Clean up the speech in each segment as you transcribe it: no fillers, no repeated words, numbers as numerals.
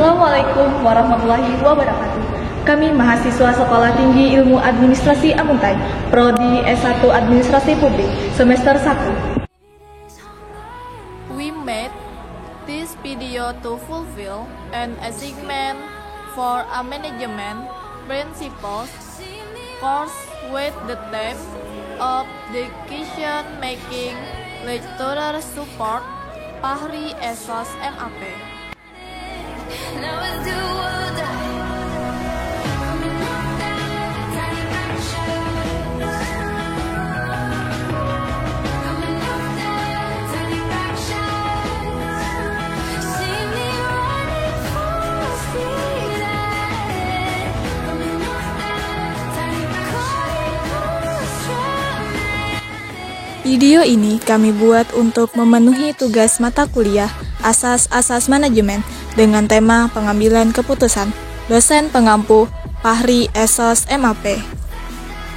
Assalamualaikum warahmatullahi wabarakatuh. Kami mahasiswa Sekolah Tinggi Ilmu Administrasi Amuntai, Prodi S1 Administrasi Publik, semester 1. We made this video to fulfill an assignment for a management principles course with the theme of decision-making lecturer support Fahri Esos MAP. Video ini kami buat untuk memenuhi tugas mata kuliah Asas-Asas Manajemen dengan tema pengambilan keputusan. Dosen pengampu Fahri Esos MAP.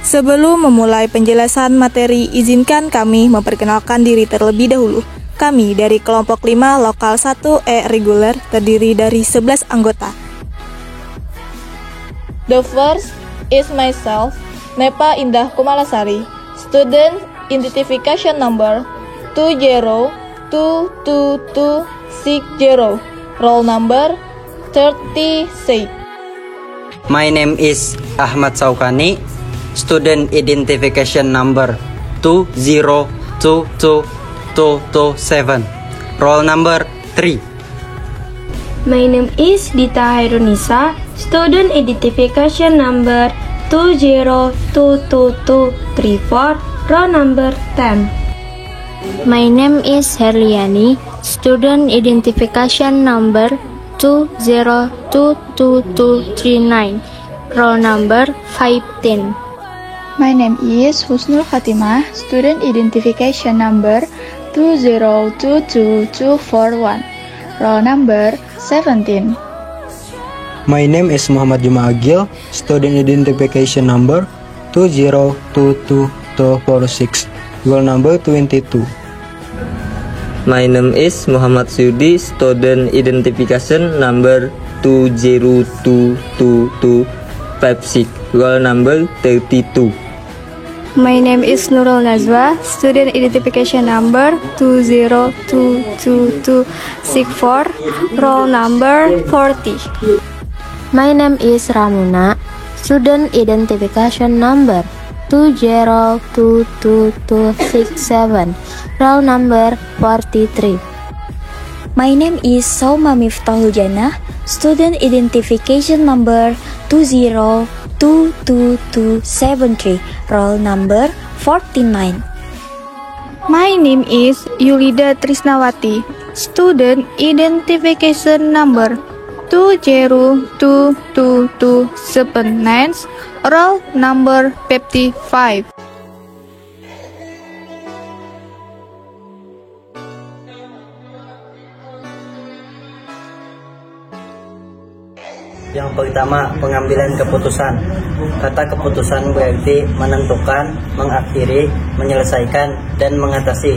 Sebelum memulai penjelasan materi, izinkan kami memperkenalkan diri terlebih dahulu. Kami dari kelompok 5 Lokal 1E Reguler terdiri dari 11 anggota. The first is myself, Nepa Indah Kumalasari, student identification number 2022260, roll number 36. My name is Ahmad Saukani, student identification number 2022227, roll number 3. My name is Dita Hairunisa, student identification number 2022234, roll number 10. My name is Herliani, student identification number 2022239, roll number 15. My name is Husnul Khatimah, student identification number 2022241, roll number 17. My name is Muhammad Juma Agil, student identification number 2022246, roll number 22. My name is Muhammad Syudi, student identification number 2022256, roll number 32. My name is Nurul Nazwa, student identification number 2022264, roll number 40. My name is Ramuna, student identification number 2022267, roll number 43. My name is Sauma Miftahul Jannah, student identification number 2022273, roll number 49. My name is Yulida Trisnawati, student identification number 2022279, roll number 55. Yang pertama, pengambilan keputusan. Kata keputusan berarti menentukan, mengakhiri, menyelesaikan, dan mengatasi.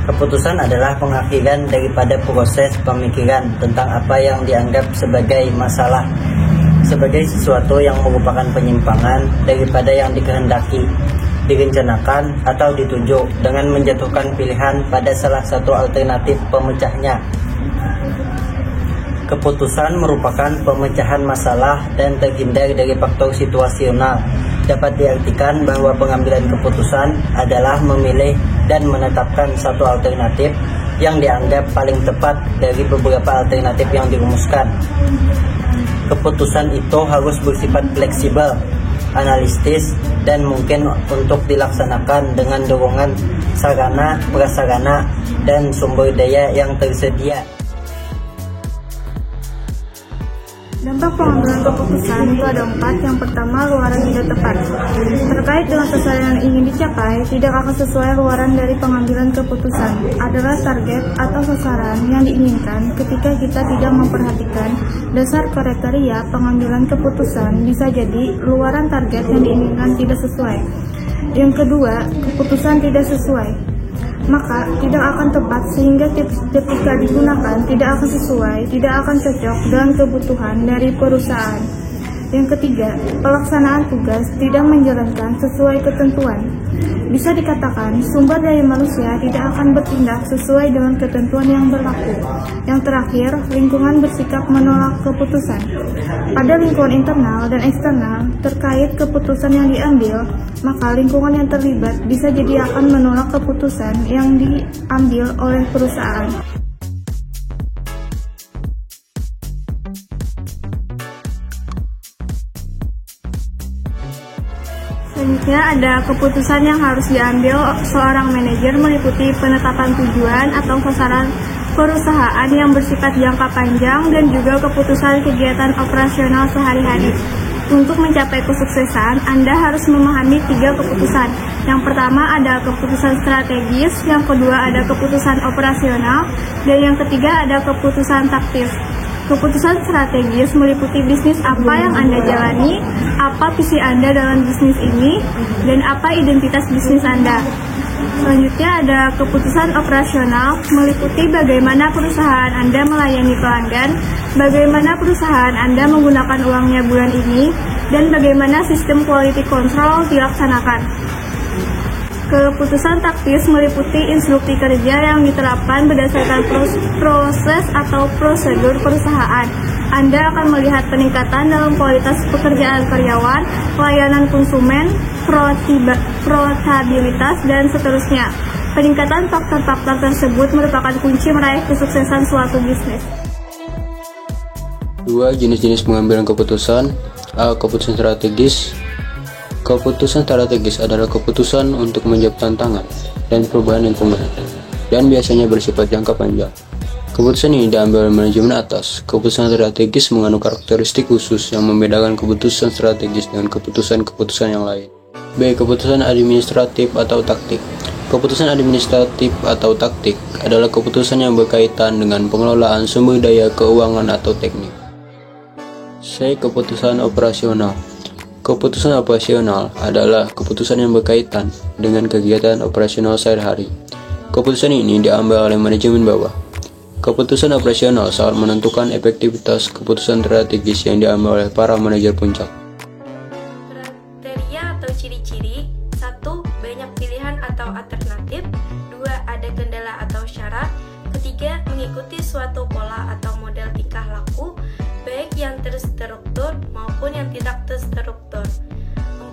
Keputusan adalah pengakhiran daripada proses pemikiran tentang apa yang dianggap sebagai masalah, sebagai sesuatu yang merupakan penyimpangan daripada yang dikehendaki, direncanakan, atau dituju dengan menjatuhkan pilihan pada salah satu alternatif pemecahnya. Keputusan merupakan pemecahan masalah dan terhindar dari faktor situasional. Dapat diartikan bahwa pengambilan keputusan adalah memilih dan menetapkan satu alternatif yang dianggap paling tepat dari beberapa alternatif yang dirumuskan. Keputusan itu harus bersifat fleksibel, analitis, dan mungkin untuk dilaksanakan dengan dorongan sarana, prasarana, dan sumber daya yang tersedia. Dampak pengambilan keputusan itu ada 4. Yang pertama, luaran tidak tepat. Terkait dengan sasaran yang ingin dicapai, tidak akan sesuai luaran dari pengambilan keputusan. Adalah target atau sasaran yang diinginkan ketika kita tidak memperhatikan dasar kriteria pengambilan keputusan, bisa jadi luaran target yang diinginkan tidak sesuai. Yang kedua, keputusan tidak sesuai. maka tidak akan tepat sehingga ketika digunakan tidak akan sesuai, tidak akan cocok dengan kebutuhan dari perusahaan. Yang ketiga, pelaksanaan tugas tidak menjalankan sesuai ketentuan. Bisa dikatakan, sumber daya manusia tidak akan bertindak sesuai dengan ketentuan yang berlaku. Yang terakhir, lingkungan bersikap menolak keputusan. Pada lingkungan internal dan eksternal terkait keputusan yang diambil, maka lingkungan yang terlibat bisa jadi akan menolak keputusan yang diambil oleh perusahaan. Selanjutnya ada keputusan yang harus diambil seorang manajer meliputi penetapan tujuan atau sasaran perusahaan yang bersifat jangka panjang dan juga keputusan kegiatan operasional sehari-hari. Untuk mencapai kesuksesan, Anda harus memahami 3 keputusan. Yang pertama ada keputusan strategis, yang kedua ada keputusan operasional, dan yang ketiga ada keputusan taktis. Keputusan strategis meliputi bisnis apa yang Anda jalani, apa visi Anda dalam bisnis ini, dan apa identitas bisnis Anda. Selanjutnya ada keputusan operasional meliputi bagaimana perusahaan Anda melayani pelanggan, bagaimana perusahaan Anda menggunakan uangnya bulan ini, dan bagaimana sistem quality control dilaksanakan. Keputusan taktis meliputi instruksi kerja yang diterapkan berdasarkan proses atau prosedur perusahaan. Anda akan melihat peningkatan dalam kualitas pekerjaan karyawan, pelayanan konsumen, profitabilitas, dan seterusnya. Peningkatan faktor-faktor tersebut merupakan kunci meraih kesuksesan suatu bisnis. 2. Jenis-jenis pengambilan keputusan. A. Keputusan strategis. Keputusan strategis adalah keputusan untuk menjawab tantangan dan perubahan lingkungan, dan biasanya bersifat jangka panjang. Keputusan ini diambil oleh manajemen atas. Keputusan strategis mengandung karakteristik khusus yang membedakan keputusan strategis dengan keputusan-keputusan yang lain. B. Keputusan administratif atau taktik. Keputusan administratif atau taktik adalah keputusan yang berkaitan dengan pengelolaan sumber daya keuangan atau teknik. C. Keputusan operasional. Keputusan operasional adalah keputusan yang berkaitan dengan kegiatan operasional sehari-hari. Keputusan ini diambil oleh manajemen bawah. Keputusan operasional sangat menentukan efektivitas keputusan strategis yang diambil oleh para manajer puncak. Kriteria atau ciri-ciri: 1. Banyak pilihan atau alternatif. 2. Ada kendala atau syarat. 3. Mengikuti suatu pola atau model tingkah laku, baik yang terstruktur maupun yang tidak terstruktur.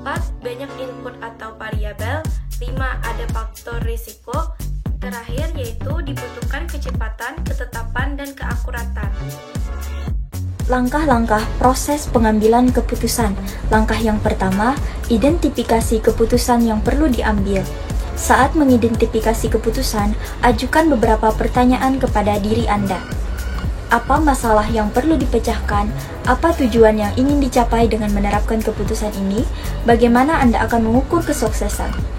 4. Banyak input atau variabel. 5. Ada faktor risiko. Terakhir yaitu dibutuhkan kecepatan, ketetapan, dan keakuratan. Langkah-langkah proses pengambilan keputusan. Langkah yang pertama, identifikasi keputusan yang perlu diambil. Saat mengidentifikasi keputusan, ajukan beberapa pertanyaan kepada diri Anda. Apa masalah yang perlu dipecahkan? Apa tujuan yang ingin dicapai dengan menerapkan keputusan ini? Bagaimana Anda akan mengukur kesuksesan?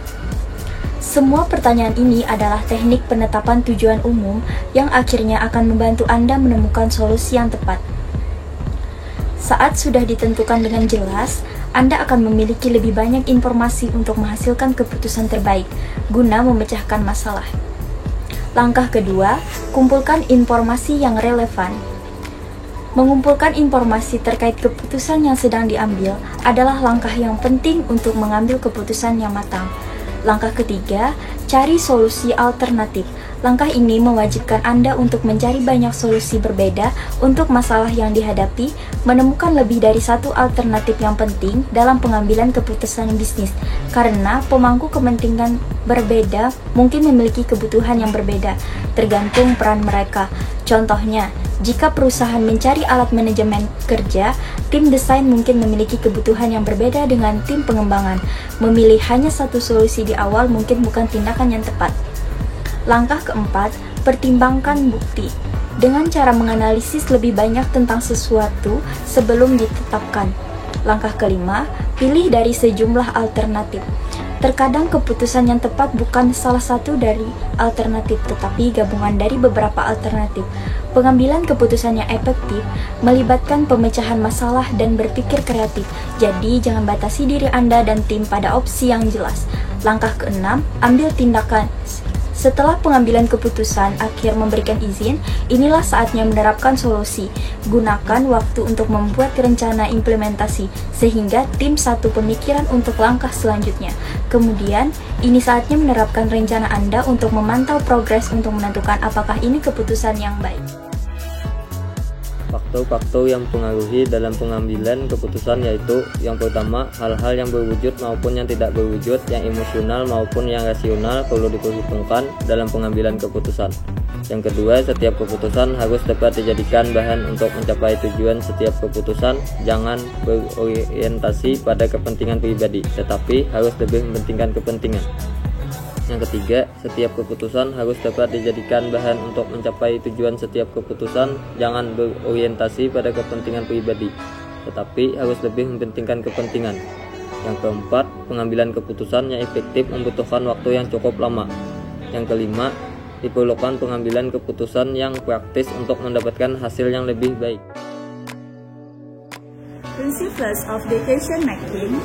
Semua pertanyaan ini adalah teknik penetapan tujuan umum yang akhirnya akan membantu Anda menemukan solusi yang tepat. Saat sudah ditentukan dengan jelas, Anda akan memiliki lebih banyak informasi untuk menghasilkan keputusan terbaik guna memecahkan masalah. Langkah kedua, kumpulkan informasi yang relevan. Mengumpulkan informasi terkait keputusan yang sedang diambil adalah langkah yang penting untuk mengambil keputusan yang matang. Langkah ketiga, cari solusi alternatif. Langkah ini mewajibkan Anda untuk mencari banyak solusi berbeda untuk masalah yang dihadapi, menemukan lebih dari satu alternatif yang penting dalam pengambilan keputusan bisnis, karena pemangku kepentingan berbeda mungkin memiliki kebutuhan yang berbeda, tergantung peran mereka. Contohnya, jika perusahaan mencari alat manajemen kerja, tim desain mungkin memiliki kebutuhan yang berbeda dengan tim pengembangan. Memilih hanya satu solusi di awal mungkin bukan tindakan yang tepat. Langkah keempat, pertimbangkan bukti. Dengan cara menganalisis lebih banyak tentang sesuatu sebelum ditetapkan. Langkah kelima, pilih dari sejumlah alternatif. Terkadang keputusan yang tepat bukan salah satu dari alternatif, tetapi gabungan dari beberapa alternatif. Pengambilan keputusan yang efektif melibatkan pemecahan masalah dan berpikir kreatif. Jadi, jangan batasi diri Anda dan tim pada opsi yang jelas. Langkah keenam, ambil tindakan. Setelah pengambilan keputusan akhir memberikan izin, inilah saatnya menerapkan solusi. Gunakan waktu untuk membuat rencana implementasi, sehingga tim satu pemikiran untuk langkah selanjutnya. Kemudian, ini saatnya menerapkan rencana Anda untuk memantau progres untuk menentukan apakah ini keputusan yang baik. Faktor-faktor yang mempengaruhi dalam pengambilan keputusan yaitu yang pertama, hal-hal yang berwujud maupun yang tidak berwujud, yang emosional maupun yang rasional perlu diperhitungkan dalam pengambilan keputusan. Yang kedua, setiap keputusan harus dapat dijadikan bahan untuk mencapai tujuan. Setiap keputusan jangan berorientasi pada kepentingan pribadi, tetapi harus lebih mementingkan kepentingan. Yang ketiga, setiap keputusan harus dapat dijadikan bahan untuk mencapai tujuan. Setiap keputusan jangan berorientasi pada kepentingan pribadi, tetapi harus lebih mementingkan kepentingan. Yang keempat, pengambilan keputusan yang efektif membutuhkan waktu yang cukup lama. Yang kelima, diperlukan pengambilan keputusan yang praktis untuk mendapatkan hasil yang lebih baik. Principles of decision making.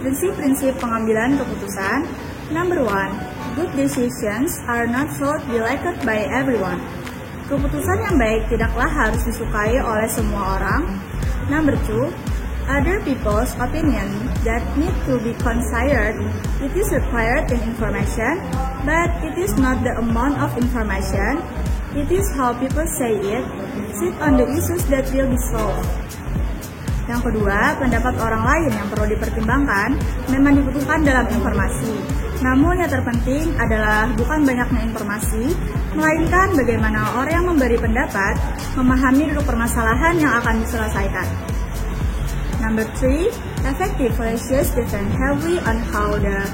Prinsip-prinsip pengambilan keputusan. Number 1, good decisions are not so liked by everyone. Keputusan yang baik tidaklah harus disukai oleh semua orang. Number 2, other people's opinion that need to be considered. It is required in information, but it is not the amount of information. It is how people say it. Sit on the issues that will be solved. Yang kedua, pendapat orang lain yang perlu dipertimbangkan memang dibutuhkan dalam informasi. Namun yang terpenting adalah bukan banyaknya informasi, melainkan bagaimana orang yang memberi pendapat memahami duduk permasalahan yang akan diselesaikan. Number 3, effective ratios depend heavily on how the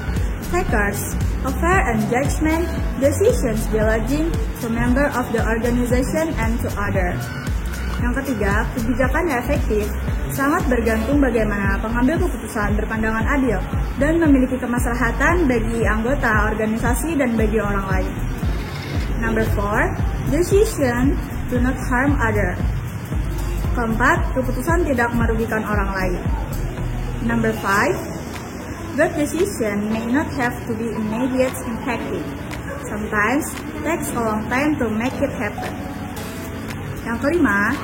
takers of fair and judgment decisions belonging to member of the organization and to other. Yang ketiga, kebijakan yang efektif sangat bergantung bagaimana pengambil keputusan berpandangan adil dan memiliki kemaslahatan bagi anggota organisasi dan bagi orang lain. Number 4, decision do not harm other. Keempat, keputusan tidak merugikan orang lain. Number 5, good decision may not have to be immediate impacting. Sometimes takes a long time to make it happen. Yang kelima,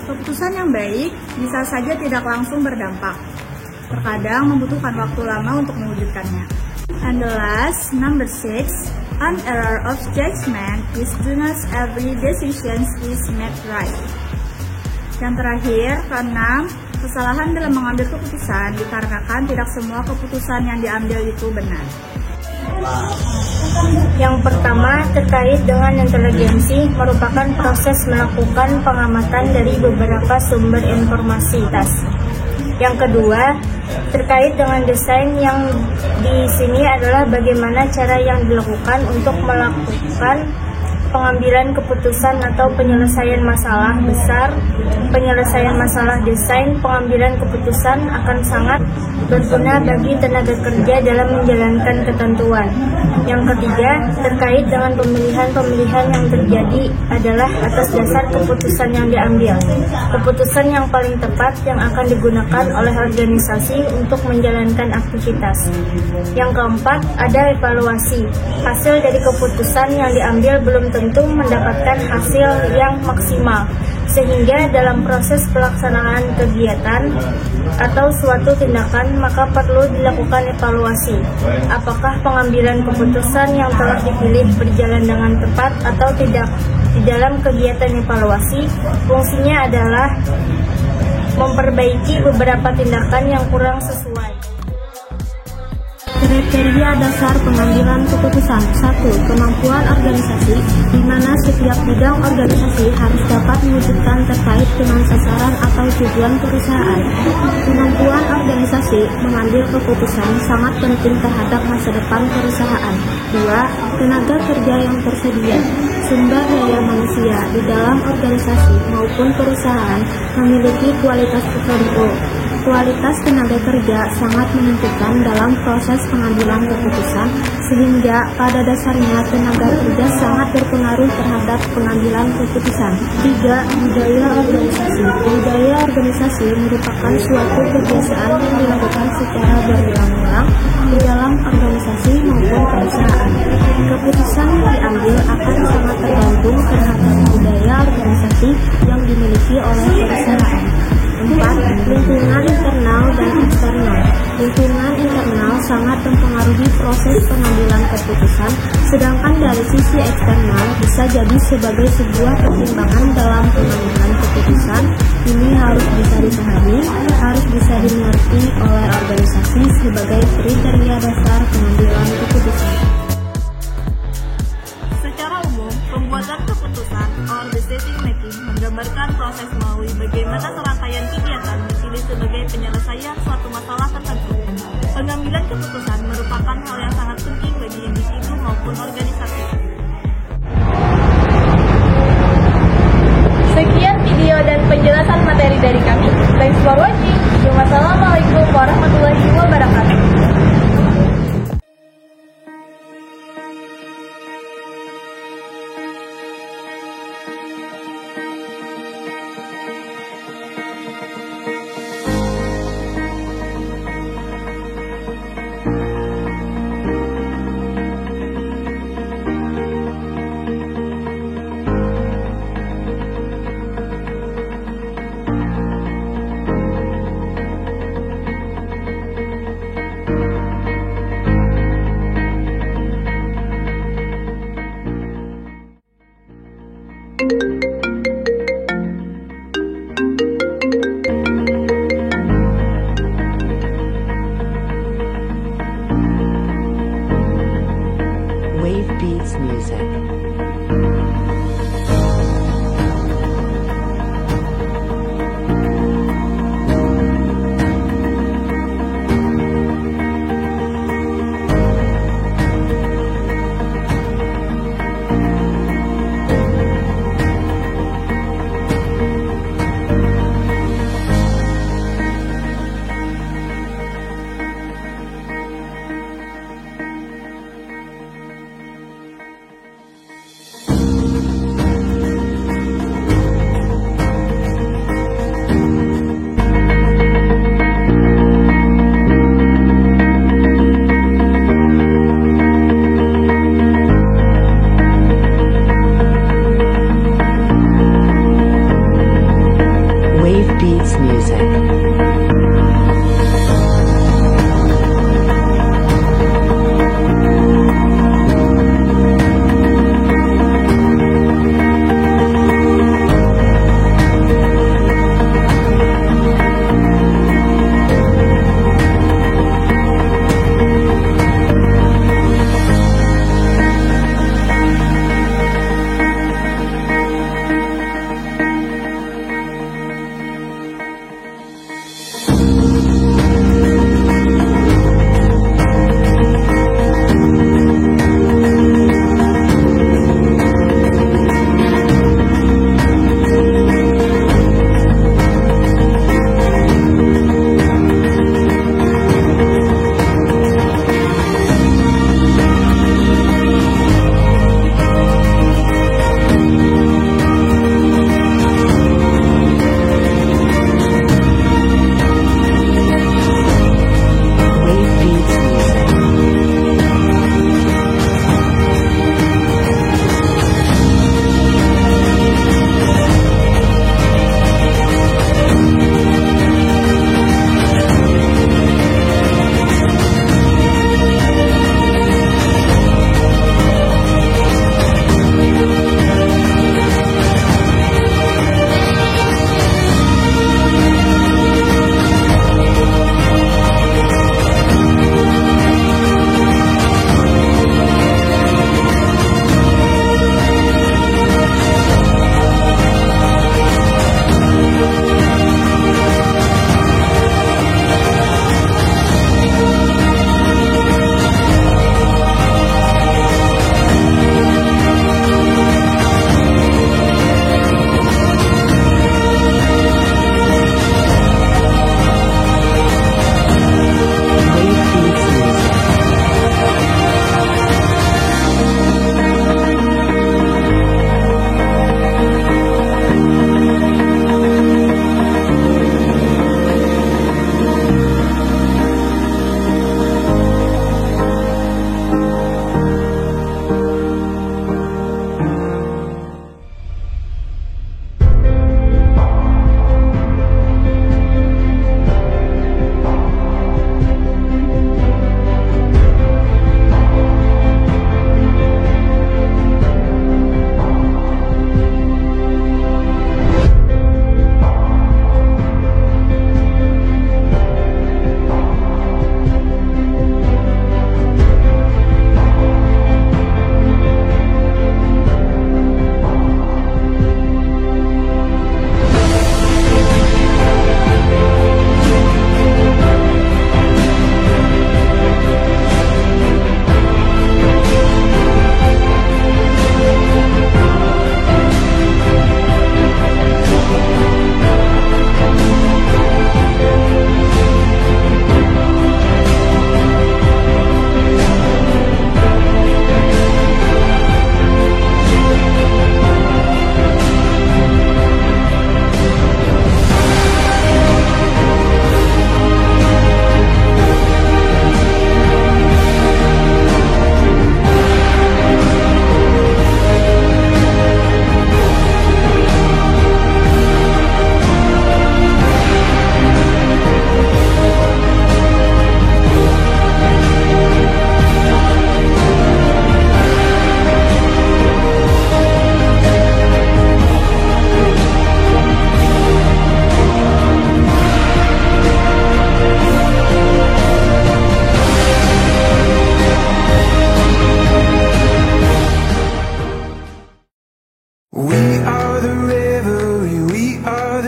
keputusan yang baik bisa saja tidak langsung berdampak. Terkadang membutuhkan waktu lama untuk mewujudkannya. And the last, number 6, an error of judgment is not every decision is made right. Yang terakhir, keenam, kesalahan dalam mengambil keputusan dikarenakan tidak semua keputusan yang diambil itu benar. Yang pertama, terkait dengan inteligensi, merupakan proses melakukan pengamatan dari beberapa sumber informasi. Yang kedua, terkait dengan desain, yang di sini adalah bagaimana cara yang dilakukan untuk melakukan pengambilan keputusan atau penyelesaian masalah besar. Penyelesaian masalah desain pengambilan keputusan akan sangat berguna bagi tenaga kerja dalam menjalankan ketentuan. Yang ketiga, terkait dengan pemilihan-pemilihan yang terjadi adalah atas dasar keputusan yang diambil. Keputusan yang paling tepat yang akan digunakan oleh organisasi untuk menjalankan aktivitas. Yang keempat, ada evaluasi. Hasil dari keputusan yang diambil belum tentu mendapatkan hasil yang maksimal, sehingga dalam proses pelaksanaan kegiatan atau suatu tindakan maka perlu dilakukan evaluasi. Apakah pengambilan keputusan yang telah dipilih berjalan dengan tepat atau tidak? Di dalam kegiatan evaluasi, fungsinya adalah memperbaiki beberapa tindakan yang kurang sesuai. Kriteria dasar pengambilan keputusan. 1. Kemampuan organisasi, di mana setiap bidang organisasi harus dapat mewujudkan terkait dengan sasaran atau tujuan perusahaan. Kemampuan organisasi mengambil keputusan sangat penting terhadap masa depan perusahaan. 2. Tenaga kerja yang tersedia. Sumber daya manusia di dalam organisasi maupun perusahaan memiliki kualitas tertentu. Kualitas tenaga kerja sangat menentukan dalam proses pengambilan keputusan, sehingga pada dasarnya tenaga kerja sangat berpengaruh terhadap pengambilan keputusan. 3. Budaya organisasi. Budaya organisasi merupakan suatu kebiasaan yang dilakukan secara berulang-ulang di dalam organisasi maupun perusahaan. Keputusan yang diambil akan sangat tergantung terhadap budaya organisasi yang dimiliki oleh perusahaan. 4. Lingkungan internal dan eksternal. Lingkungan internal sangat mempengaruhi proses pengambilan keputusan, sedangkan dari sisi eksternal bisa jadi sebagai sebuah pertimbangan dalam pengambilan keputusan. Ini harus bisa dipahami, harus bisa dimengerti oleh organisasi sebagai kriteria dasar pengambilan keputusan. Secara umum, pembuatan keputusan or decision making menggambarkan proses melalui bagaimana serangkaian kegiatan dipilih sebagai penyelesaian suatu masalah tertentu. Pengambilan keputusan merupakan hal yang sangat penting bagi individu maupun organisasi. Sekian video dan penjelasan materi dari kami. Thanks for watching. Wassalamualaikum warahmatullahi wabarakatuh.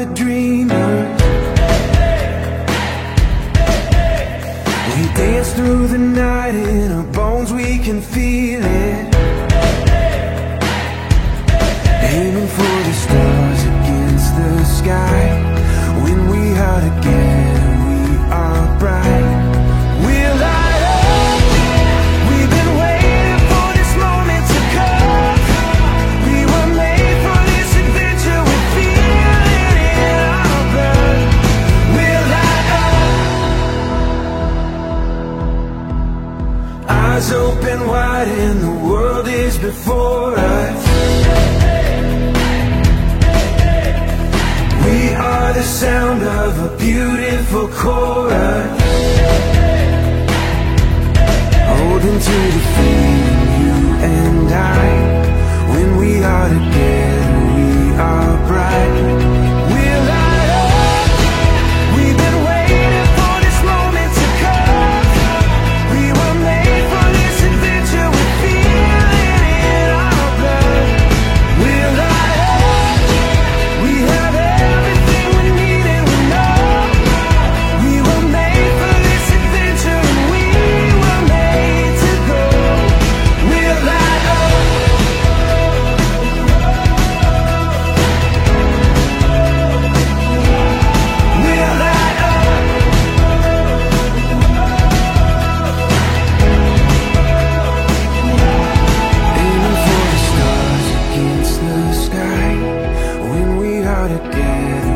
the dreamers. We dance through the night, in our bones we can feel it. Aiming for the stars against the sky. When we are together, we are bright. We'll light up. We've been waiting for this moment to come. We were made for this adventure. We feel it in our blood. We'll light up. Eyes open wide and the world is before us. We are the sound of a beautiful chorus, holding to the feeling, you and I. When we are together, we are bright. We'll light up. We've been waiting for this moment to come. We were made for this adventure. We feel it in our blood. We'll light up. We have everything we need and we know we were made for this adventure and we were made to go. We'll light up. We'll light up. Aiming for the stars against the sky. When we are together,